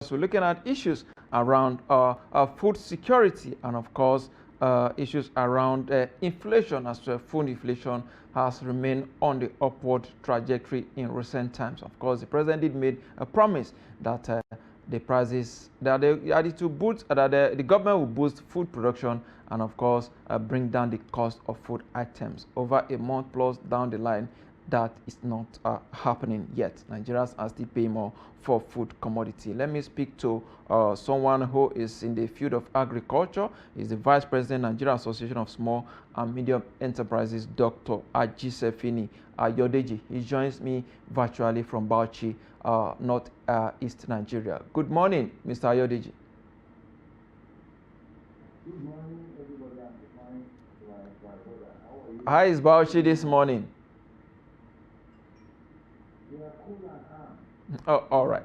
we're looking at issues around food security and, of course, issues around inflation, as well. Food inflation has remained on the upward trajectory in recent times. Of course, the president did make a promise that the prices that the government will boost food production and, of course, bring down the cost of food items. Over a month plus down the line, that is not happening yet. Nigerians are still paying more for food commodity. Let me speak to someone who is in the field of agriculture. He's the Vice President, Nigeria Association of Small and Medium Enterprises, Dr. Ajisefinni Ayodeji. He joins me virtually from Bauchi, North East Nigeria. Good morning, Mr. Ayodeji. Good morning, everybody. I'm fine. How is Bauchi this morning? Oh, all right.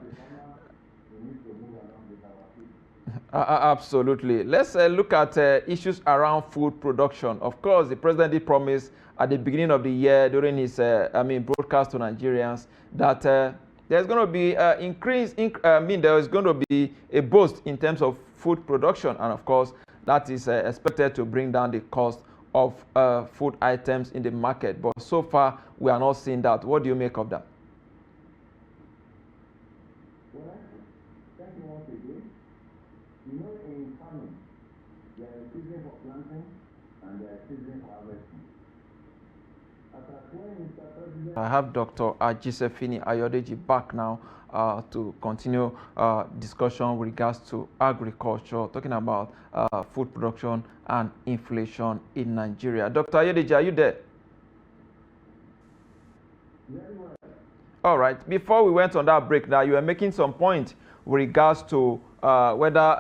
Absolutely. Let's look at issues around food production. Of course, the president did promise at the beginning of the year during his broadcast to Nigerians that there's going to be there is going to be a boost in terms of food production, and of course, that is expected to bring down the cost of food items in the market. But so far, we are not seeing that. What do you make of that? Well, thank you once again. You know, in farming, there is season for planting and there is season for harvesting. I have Dr. Ajisefinni Ayodeji back now to continue discussion with regards to agriculture, talking about food production and inflation in Nigeria. Dr. Ayodeji, are you there? Very well. All right. Before we went on that break, now you were making some point with regards to whether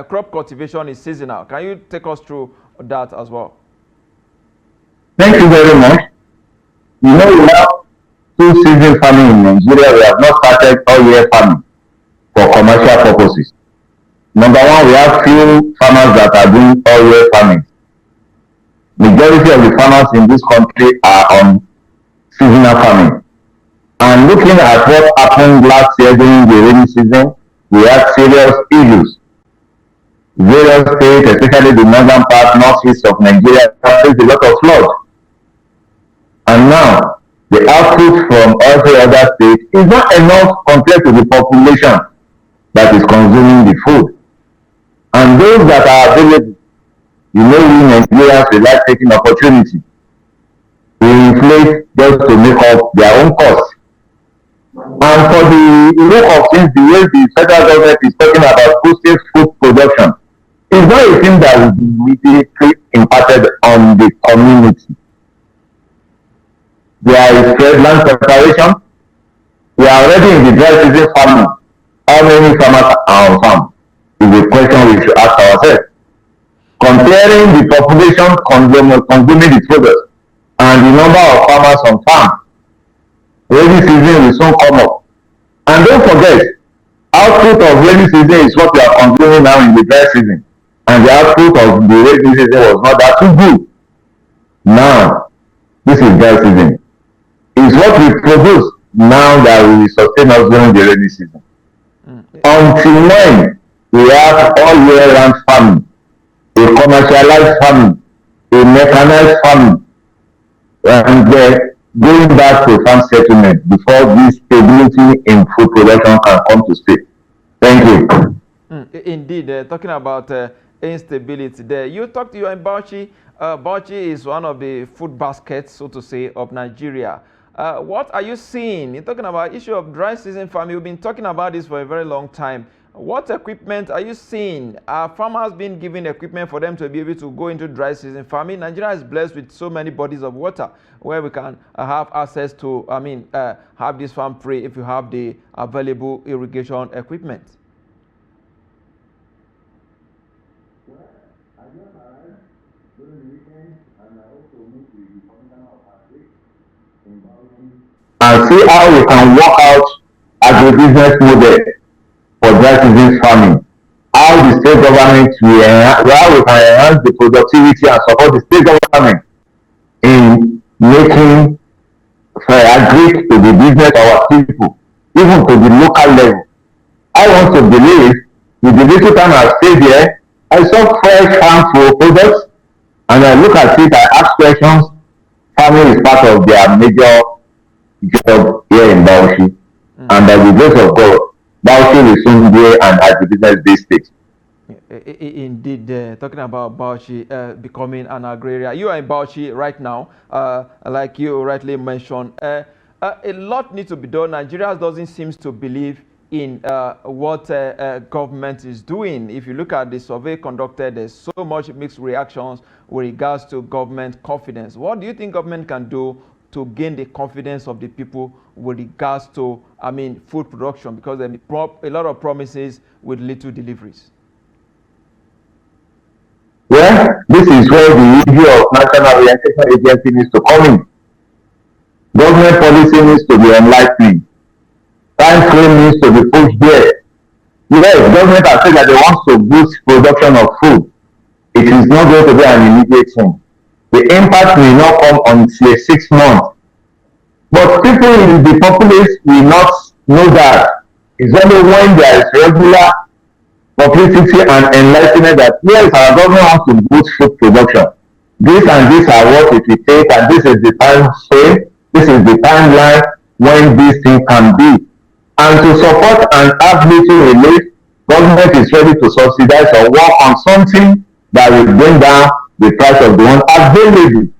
crop cultivation is seasonal. Can you take us through that as well? Thank you very much. You know, we have two season farming in Nigeria. We have not started all year farming for commercial purposes. Number one, we have few farmers that are doing all year farming. Majority of the farmers in this country are on seasonal farming. And looking at what happened last year during the rainy season, we had serious issues. Various states, especially the northern part, northeast of Nigeria, faced a lot of flood. And now, the output from every other state is not enough compared to the population that is consuming the food. And those that are available, you know, we Nigerians, we like taking opportunity to inflate just to make up their own costs. And for the look of things, the way the federal government is talking about boosting food production, it's not a thing that will be immediately impacted on the community. There is trade land preparation. We are already in the dry season farming. How many farmers are on farm? Is a question we should ask ourselves. Comparing the population consuming the product and the number of farmers on farm, rainy season will soon come up. And don't forget, output of rainy season is what we are consuming now in the dry season. And the output of the rainy season was not that too good. Now, this is dry season. It's what we produce now that will sustain us during the rainy season. Until when we have all year round farming, a commercialized farming, a mechanized farming, and going back to farm settlement before this stability in food production can come to stay. Thank you. Indeed, talking about instability there. You are in Bauchi. Bauchi is one of the food baskets, so to say, of Nigeria. What are you seeing? You're talking about issue of dry season farming. We've been talking about this for a very long time. What equipment are you seeing? Are farmers being given equipment for them to be able to go into dry season farming? Nigeria is blessed with so many bodies of water where we can have access to, have this farm free if you have the available irrigation equipment. Well, I just arrived during the weekend and I also moved to the commissioner of agri in Bauchi and see how we can work out agribusiness model for dry season farming. How the state government how we can enhance the productivity and support the state government in making agri to the business of our people even to the local level. I want to believe with the little time I've stayed here, I saw fresh harmful products and I look at it, I ask questions. Farming is part of their major job here in Bauchi. And by the grace of God, Bauchi will soon be an agribusiness-based state. Indeed, talking about Bauchi becoming an agrarian. You are in Bauchi right now, like you rightly mentioned. A lot needs to be done. Nigeria doesn't seem to believe in what government is doing. If you look at the survey conducted, there's so much mixed reactions with regards to government confidence. What do you think government can do to gain the confidence of the people with regards to, food production? Because there are a lot of promises with little deliveries. Well, this is where the issue of national orientation agency needs to come in. Government policy needs to be enlightening. Time frame needs to be pushed there. Yes, government has said that they want to boost production of food. It is not going to be an immediate thing. The impact will not come until 6 months. But people in the populace will not know that. It's only when there is regular publicity and enlightenment that yes, our government wants to boost food production. This and this are what it will take, and this is the time frame, this is the timeline when this thing can be. And to support and have little relief, government is ready to subsidize or work on something that will bring down the price of the one available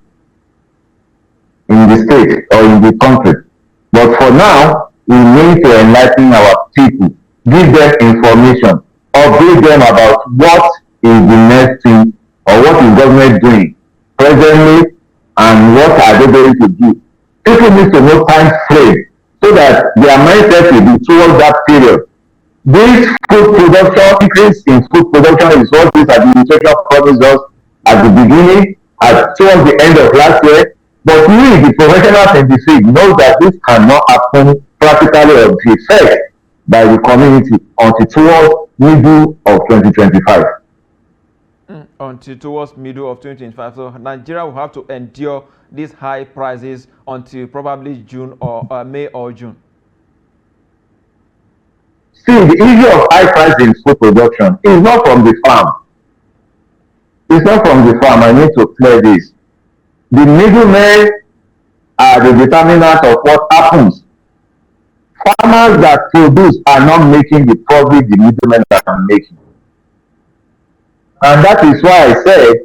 in the state or in the country. But for now, we need to enlighten our people, give them information, update them about what is the next thing or what is government doing presently and what are they going to do. People need to know time frame so that their mindset will be towards that period. This food production, increase in food production is what this administration promised us at the beginning, towards the end of last year. But we, the professionals in the field, know that this cannot happen practically or be effect by the community until towards middle of 2025. Until towards middle of 2025. So Nigeria will have to endure these high prices until probably June or May or June. See, the issue of high price in food production is not from the farm. It's not from the farm. I need to clear this. The middlemen are the determinants of what happens. Farmers that produce are not making the profit the middlemen are making. And that is why I said,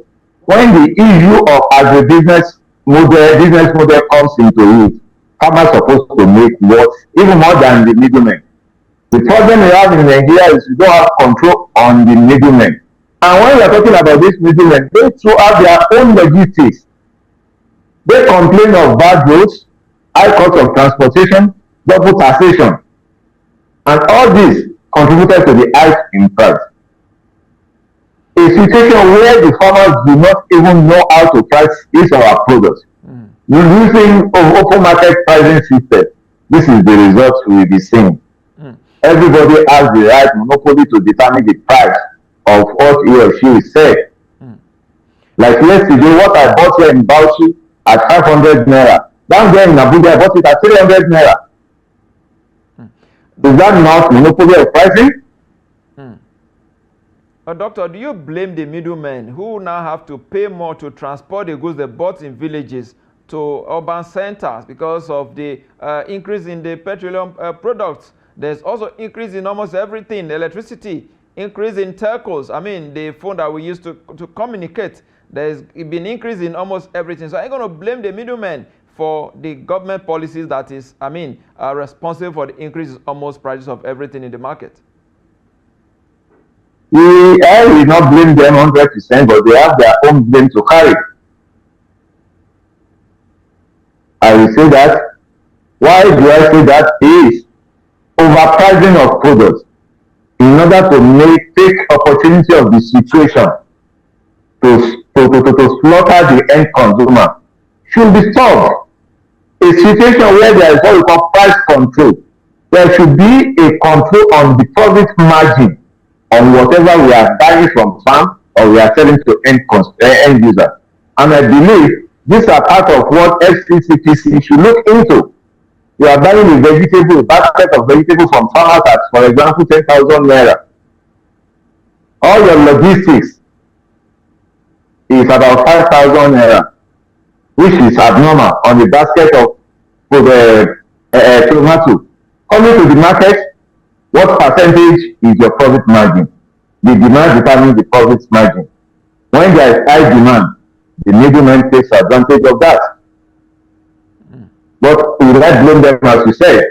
when the issue of agribusiness business model comes into it, farmers are supposed to make what, even more than the middlemen. The problem we have in Nigeria is we don't have control on the middlemen. And when we are talking about these middlemen, they too have their own logistics. They complain of bad roads, high cost of transportation, double taxation. And all this contributed to the hike in price. A situation where the farmers do not even know how to price each of our products. Using open market pricing system, this is the result we will be seeing. Everybody has the right monopoly to determine the price of what he or she is selling. Like yesterday, what I bought here in Bauchi at 500 naira, down there in Abuja, I bought it at 300 naira. Is that not monopoly of pricing? Doctor, do you blame the middlemen who now have to pay more to transport the goods they bought in villages to urban centers because of the increase in the petroleum products? There's also increase in almost everything, electricity, increase in telcos. I mean, the phone that we use to communicate, there's been increase in almost everything. So I'm going to blame the middlemen for the government policies that is, responsible for the increase in almost prices of everything in the market. I will not blame them 100%, but they have their own blame to carry. I will say that. Why do I say that? Is overpricing of products in order to take opportunity of the situation to slaughter the end consumer should be stopped. A situation where there is what we call price control. There should be a control on the profit margin on whatever we are buying from farm or we are selling to end user. And I believe these are part of what FCCPC should look into. You are buying a vegetable, a basket of vegetable from farmers at, for example, 10,000 naira. All your logistics is about 5,000 naira, which is abnormal on the basket of tomato. Coming to the market, what percentage is your profit margin? The demand determines the profit margin. When there is high demand, the middleman takes advantage of that. But we will not blame them, as we said.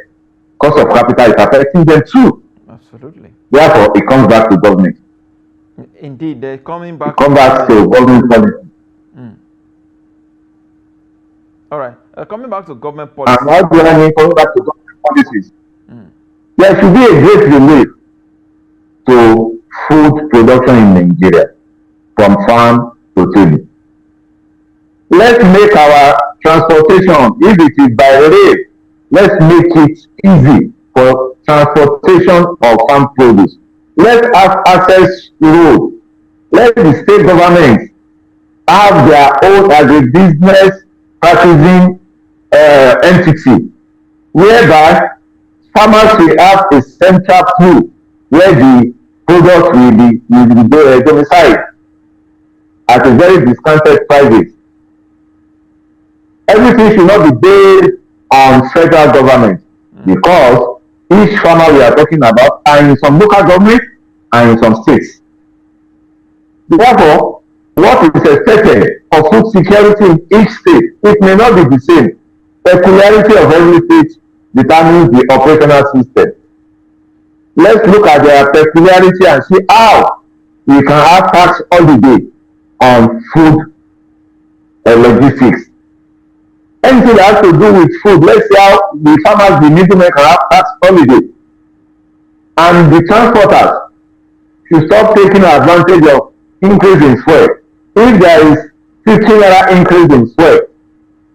Cost of capital is affecting them too. Absolutely. Therefore, it comes back to government. Indeed, they're coming back. It comes back to government policy. All right. Coming back to government policy. And how do I mean coming back to government policies? There should be a great relief to food production in Nigeria, from farm to table. Let's make our transportation, if it is by rail, let's make it easy for transportation of farm produce. Let's have access road. Let the state governments have their own agribusiness practicing entity, whereby farmers will have a central pool where the product will be domiciled at a very discounted prices. Everything should not be based on federal government, because each farmer we are talking about are in some local government and in some states. Therefore, what is expected for food security in each state, it may not be the same. Peculiarity of every state determines the operational system. Let's look at their peculiarity and see how we can have tax holiday on food logistics. Anything that has to do with food, let's see how the farmers, the middlemen, can have tax holiday. And the transporters should stop taking advantage of increase in fuel. If there is 50 naira increase in fuel,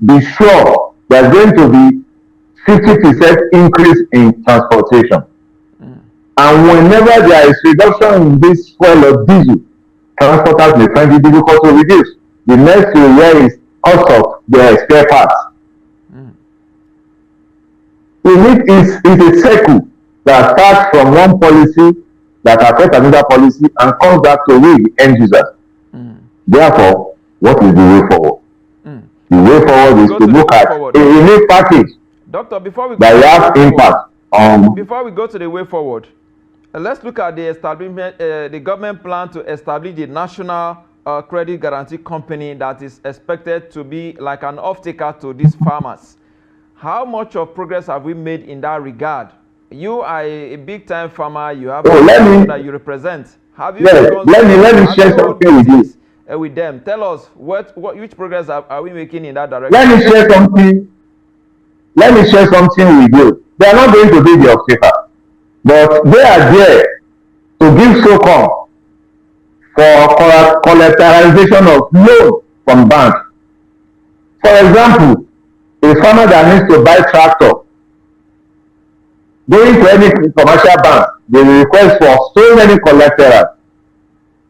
be sure there's going to be 50% increase in transportation. And whenever there is reduction in this fuel or diesel, transporters may find it difficult to reduce. The next you hear is cost of their spare parts. It's a circle that starts from one policy that affects another policy and comes back to we, the end users. Therefore, what is the way forward? The way forward is to look at a relief package, Doctor, before we that have impact on. Before we go to the way forward, let's look at the establishment, the government plan to establish the National Credit Guarantee Company that is expected to be like an off-taker to these farmers. How much of progress have we made in that regard? You are a big-time farmer. You have that you represent. Have you? Yes, let me share something with you. With them, tell us which progress are we making in that direction? Let me share something. Let me share something with you. They are not going to be the off-taker, but they are there to give SOCOM for collateralization of loan from banks. For example, a farmer that needs to buy tractor, going to any commercial bank, they will request for so many collateral,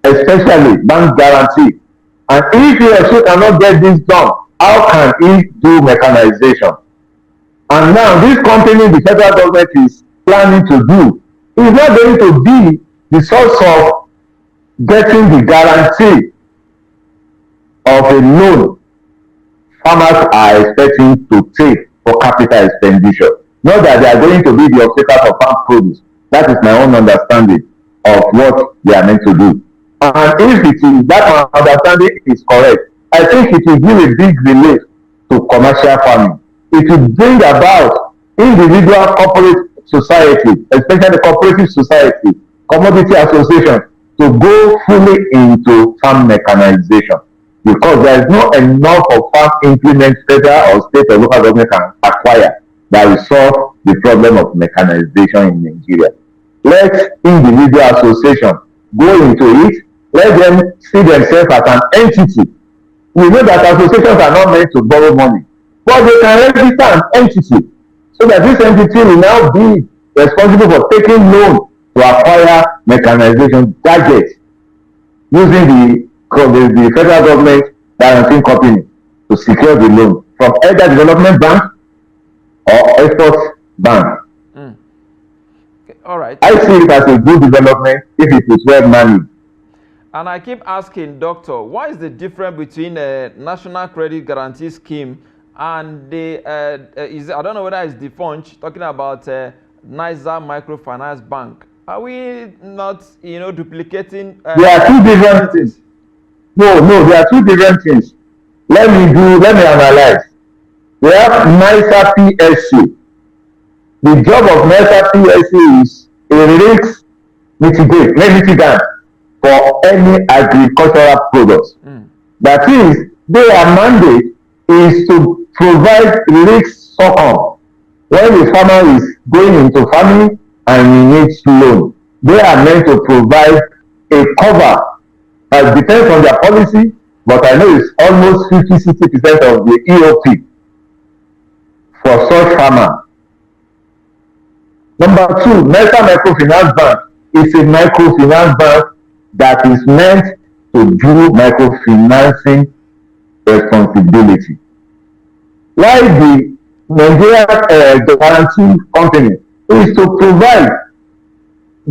especially bank guarantee. And if he or she cannot get this done, how can he do mechanization? And now this company the federal government is planning to do is not going to be the source of getting the guarantee of a loan farmers are expecting to take for capital expenditure. Not that they are going to be the off-takers of farm produce. That is my own understanding of what they are meant to do. And if it is that understanding is correct, I think it will give a big relief to commercial farming. It will bring about individual corporate society, especially cooperative society, commodity association, to go fully into farm mechanization, because there is not enough of farm implements federal or state or local government can acquire that will solve the problem of mechanization in Nigeria. Let individual association go into it. Let them see themselves as an entity. We know that associations are not meant to borrow money, but they can register an entity so that this entity will now be responsible for taking loan to acquire mechanization gadgets using the federal government guaranteeing company to secure the loan from either development bank or export bank. Mm. Okay. All right. I see it as a good development if it is well managed. And I keep asking, Doctor, what is the difference between a National Credit Guarantee Scheme and the, I don't know whether it's the fund talking about NISA Microfinance Bank. Are we not, duplicating? There are two different things. No, there are two different things. Let me analyze. We have NISA PSC. The job of NISA PSC is a risk mitigant for any agricultural products. Mm. That is, their mandate is to provide risk succor when the farmer is going into farming and he needs loan. They are meant to provide a cover. It depends on their policy, but I know it's almost 50-60% of the EOP for such farmer. Number two, NISA Microfinance Bank is a microfinance bank that is meant to do microfinancing responsibility. While the Nigeria guarantee company is to provide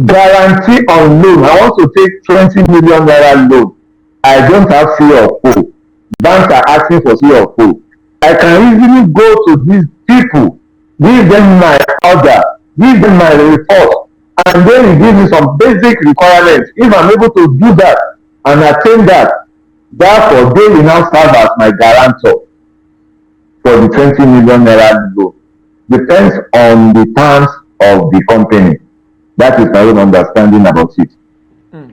guarantee on loan. I want to take 20 million naira loan. I don't have C of O. Banks are asking for C of O. I can easily go to these people, give them my order, give them my report, and then give me some basic requirements. If I'm able to do that and attain that, therefore they will now serve as my guarantor for the 20 million naira loan. Depends on the terms of the company. That is my own understanding about it.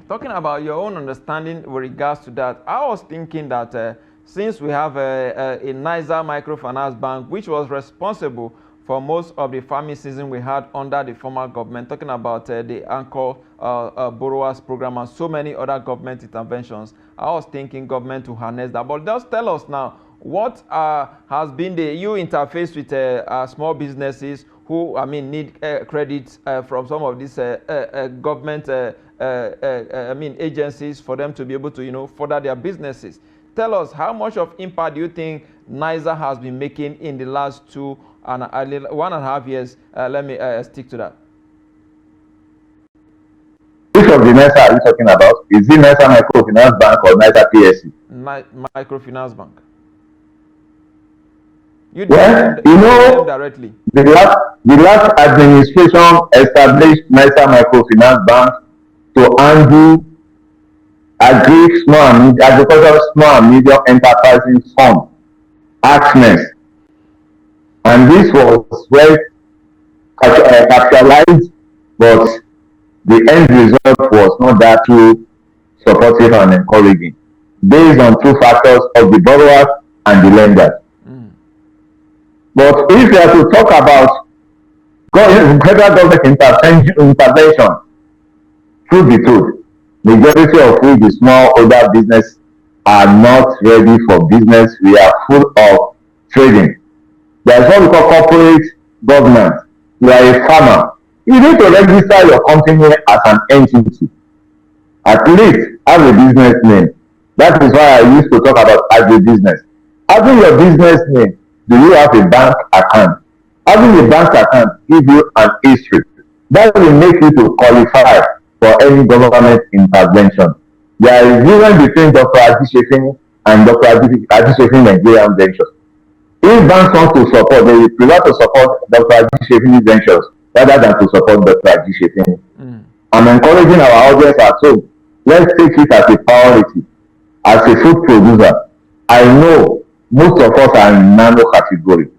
Talking about your own understanding with regards to that, I was thinking that since we have a NISA Microfinance Bank, which was responsible for most of the farming season we had under the former government, talking about the Anchor Borrowers Program and so many other government interventions, I was thinking government to harness that. But just tell us now, what has been you interface with small businesses who, need credit from some of these government agencies for them to be able to, further their businesses. Tell us, how much of impact do you think NISA has been making in the last 1.5 years? Let me stick to that. Which of the NISA are you talking about? Is it NISA Microfinance Bank or NISA PSC? Microfinance Bank. You know, directly. The last administration established NISA Microfinance Bank to handle agricultural small and medium enterprises fund, ACMES, and this was well capitalized, but the end result was not that too supportive and encouraging, based on two factors of the borrower and the lender. But if you are to talk about federal government intervention, truth be told, majority of we, the small older business, are not ready for business. We are full of trading. There is what we call corporate governance. You are a farmer. You need to register your company as an entity. At least have a business name. That is why I used to talk about agribusiness. Having your business name, do you have a bank account? Having a bank account gives you an history. That will make you to qualify for any government intervention. There is difference between Dr. Ajisefinni and Dr. Ajisefinni Nigerian Ventures. If banks want to support, they will prefer to support Dr. Ajisefinni Ventures rather than to support Dr. Ajisefinni. I'm encouraging our audience at home. Let's take it as a priority. As a food producer, I know most of us are in nano category,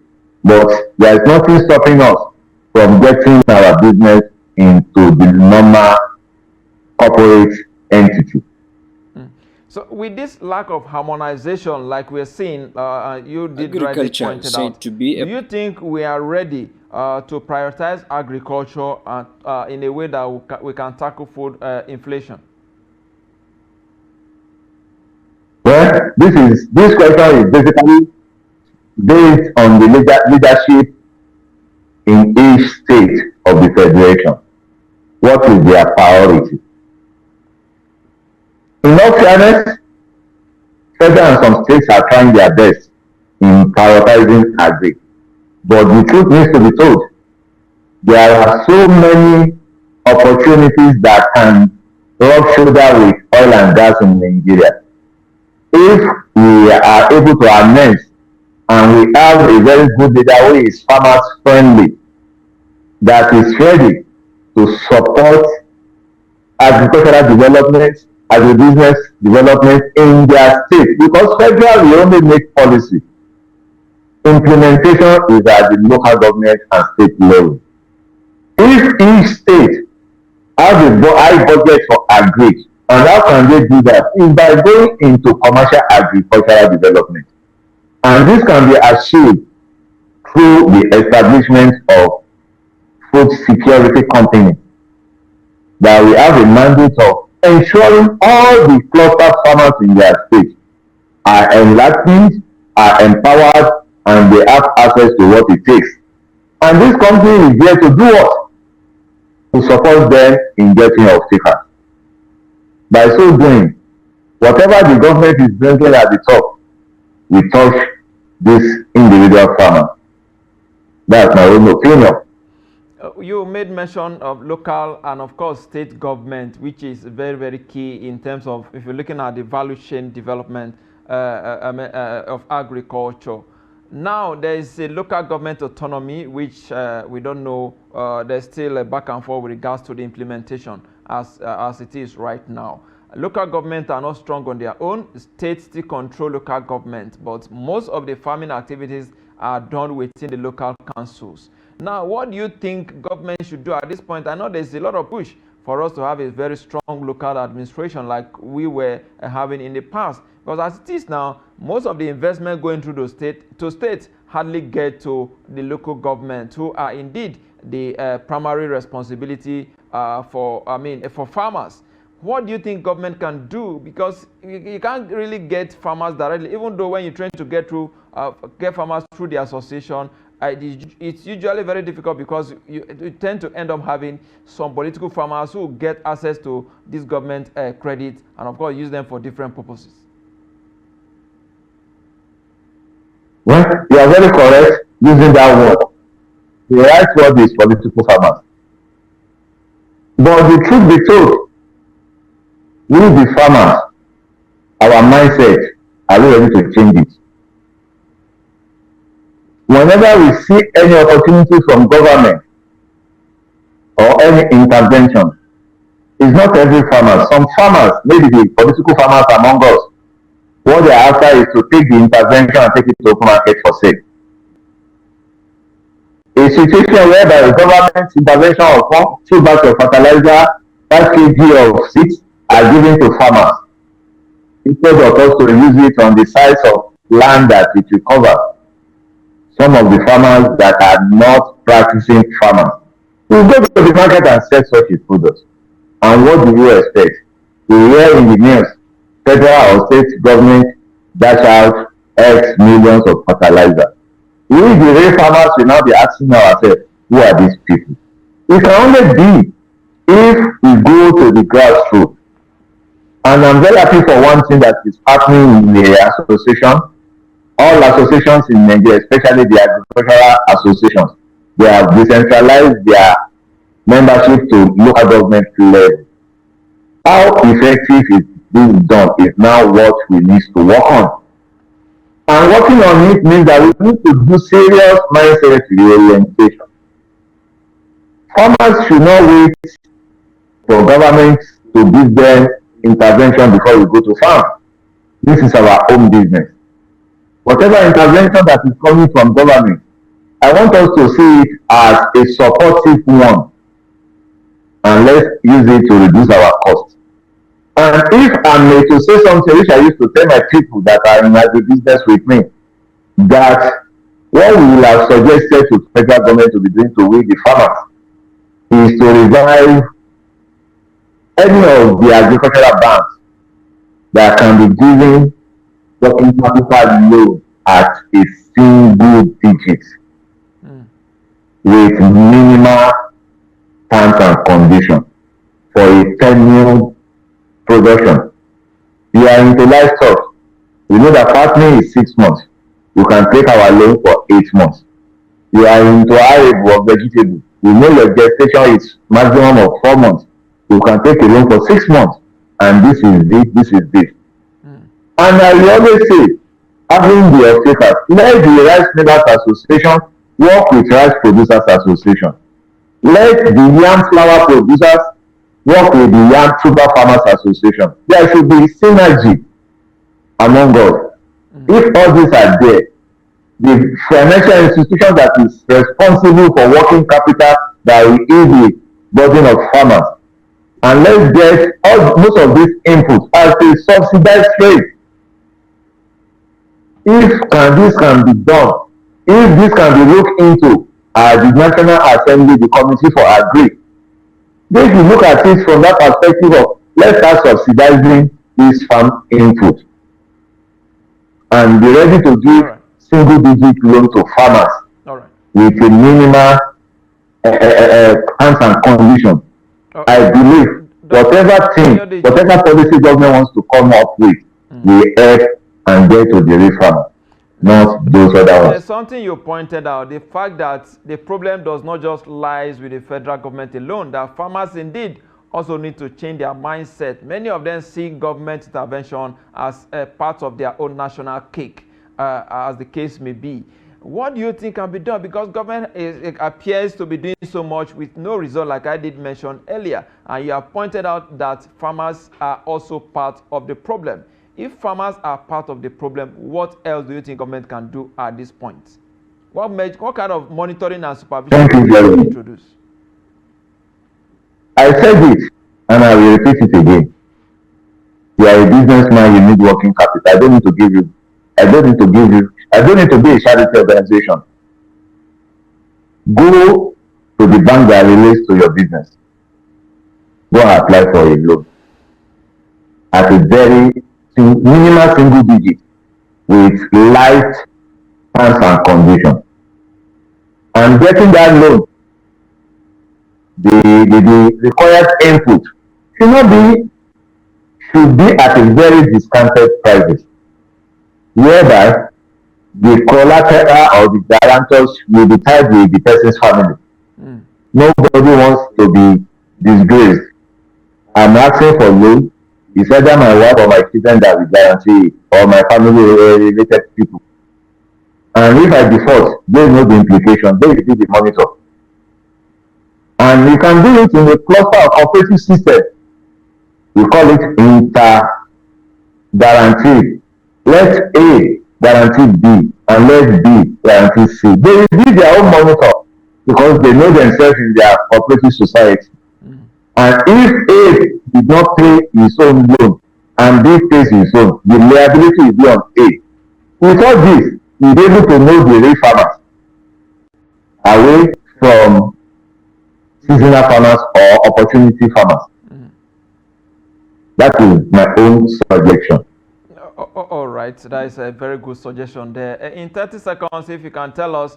but there is nothing stopping us from getting our business into the normal corporate entity. So with this lack of harmonization, like we're seeing, you did rightly pointed out, do you think we are ready to prioritize agriculture in a way that we can tackle food inflation? Well, this question is basically based on the leadership in each state of the federation. What is their priority? In all fairness, federal and some states are trying their best in prioritizing agri. But the truth needs to be told. There are so many opportunities that can rub shoulder with oil and gas in Nigeria. If we are able to harness and we have a very good leader who is farmers friendly, that is ready to support agricultural development, agribusiness development in their state, because federal will only make policy. Implementation is at the local government and state level. If each state has a high budget for agri, and how can they do that? Is by going into commercial agricultural development. And this can be achieved through the establishment of food security companies that we have a mandate of ensuring all the cluster farmers in their state are enlightened, are empowered, and they have access to what it takes. And this company is there to do what? To support them in getting off takers. By so doing, whatever the government is bringing at the top, we touch this individual farmer. That's my own opinion. You made mention of local and of course state government, which is very, very key in terms of if you're looking at the value chain development of agriculture. Now there is a local government autonomy, which we don't know. There's still a back and forth with regards to the implementation as it is right now. Local governments are not strong on their own. States still control local government, but most of the farming activities are done within the local councils. Now, what do you think government should do at this point? I know there's a lot of push for us to have a very strong local administration like we were having in the past. Because as it is now, most of the investment going through the states hardly get to the local government, who are indeed the primary responsibility for farmers. What do you think government can do? Because you can't really get farmers directly, even though when you're trying to get farmers through the association, it's usually very difficult because you tend to end up having some political farmers who get access to this government credit and of course use them for different purposes. Well, you are very correct using that word. The right word is political farmers. But the truth be told, we the farmers, our mindset, are we ready to change it? Whenever we see any opportunity from government or any intervention, it's not every farmer. Some farmers, maybe the political farmers among us, what they are after is to take the intervention and take it to open market for sale. A situation whereby the government intervention of 2 bags of fertilizer, 5 kg of seeds are given to farmers instead of us to use it on the size of land that it will cover. Some of the farmers that are not practicing farmers will go to the market and sell such a product. And what do you expect? We hear in the news, federal or state government dash out X millions of fertilizer. We, the real farmers, will now be asking ourselves, who are these people? It can only be if we go to the grassroots. And I'm very happy for one thing that is happening in the association. All associations in Nigeria, especially the agricultural associations, they have decentralized their membership to local government level. How effective is this done is now what we need to work on. And working on it means that we need to do serious mindset reorientation. Farmers should not wait for government to give them intervention before we go to farm. This is our own business. Whatever intervention that is coming from government, I want us to see it as a supportive one. And let's use it to reduce our costs. And if I'm made to say something which I used to tell my people that are in agribusiness with me, that what we will have suggested to federal government to be doing to we the farmers is to revive any of the agricultural banks that can be given working capital loan at a single digit with minimal terms and conditions for a tenure production. You are into livestock. You know that fattening is 6 months. You can take our loan for 8 months. You are into arable or vegetable. You know your gestation is maximum of 4 months. You can take a loan for 6 months, and this is this. And I will always say, having the off-takers, let the Rice Millers Association work with Rice Producers Association. Let the yam flour producers work with the yam tuber farmers association. There should be synergy among us. If all these are there, the financial institution that is responsible for working capital that will ease the burden of farmers, and let's get most of these inputs as a subsidized rate. If this can be done, if this can be looked into at the National Assembly, the Committee for Agri, they should look at it from that perspective of let's start subsidizing this farm input and be ready to give single-digit loan to farmers with a minimal terms and conditions. I believe whatever policy government wants to come up with will help and get to the real farmer, not those other ones. There's something you pointed out, the fact that the problem does not just lies with the federal government alone, that farmers indeed also need to change their mindset. Many of them see government intervention as a part of their own national cake, as the case may be. What do you think can be done? Because government appears to be doing so much with no result, like I did mention earlier. And you have pointed out that farmers are also part of the problem. If farmers are part of the problem, what else do you think government can do at this point? What kind of monitoring and supervision do you introduce? I said it, and I will repeat it again. You are a businessman, you need working capital. I don't need to give you. I don't need to be a charity organization. Go to the bank that relates to your business. Go and apply for a loan at a very minimal single digit with light terms and conditions. And getting that loan, the required input should be at a very discounted prices, whereby the collateral or the guarantors will be tied with the person's family. Nobody wants to be disgraced. I'm asking for loan. It's either my wife or my children that will guarantee it, or my family related people. And if I default, they know the implication. They will be the monitor. And you can do it in a cluster of cooperative system. We call it inter-guarantee. Let A guarantee B and let B guarantee C. They will be their own monitor because they know themselves in their cooperative society. And if A did not pay his own loan and B pays his own, the liability will be on A. Without this, we'll be able to know the real farmers away from seasonal farmers or opportunity farmers. That is my own suggestion. All right, that is a very good suggestion there. In 30 seconds, if you can tell us,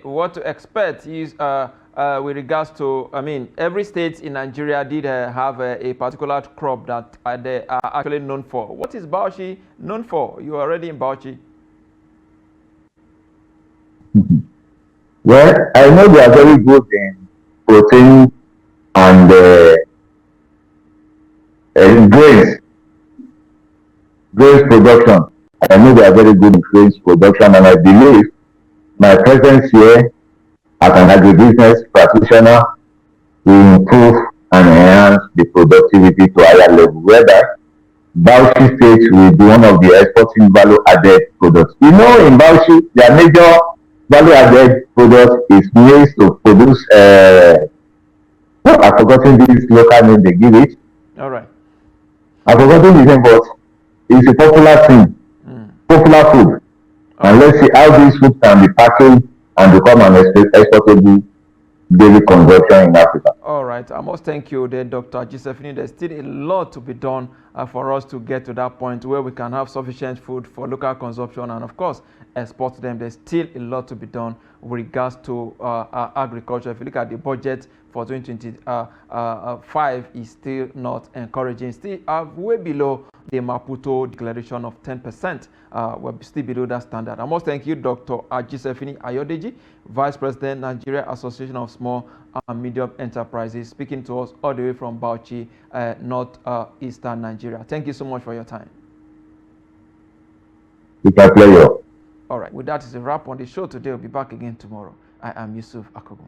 what to expect is with regards to, every state in Nigeria did have a particular crop that they are actually known for. What is Bauchi known for? You are already in Bauchi. Well, I know they are very good in protein and grains production. I know they are very good in grains production, and I believe my presence here as an agribusiness practitioner will improve and enhance the productivity to higher level, whereby Bauchi State will be one of the exporting value-added products. In Bauchi, their major value-added product is maize to produce, I've forgotten this local name they give it. All right. I've forgotten the name, but it's a popular thing, popular food. And let's see how this food can be packaged and become an exportable daily consumption in Africa. All right. I must thank you there, Dr. Ajisefinni. There's still a lot to be done for us to get to that point where we can have sufficient food for local consumption and, of course, export them. There's still a lot to be done with regards to agriculture. If you look at the budget for 2025 is still not encouraging. Still way below the Maputo declaration of 10%. We're still below that standard. I must thank you, Dr. Ajisefinni Ayodeji, Vice President, Nigeria Association of Small and Medium Enterprises, speaking to us all the way from Bauchi, northeastern Nigeria. Thank you so much for your time. It's a pleasure. All right, with that is a wrap on the show today. We'll be back again tomorrow. I am Yusuf Akogu.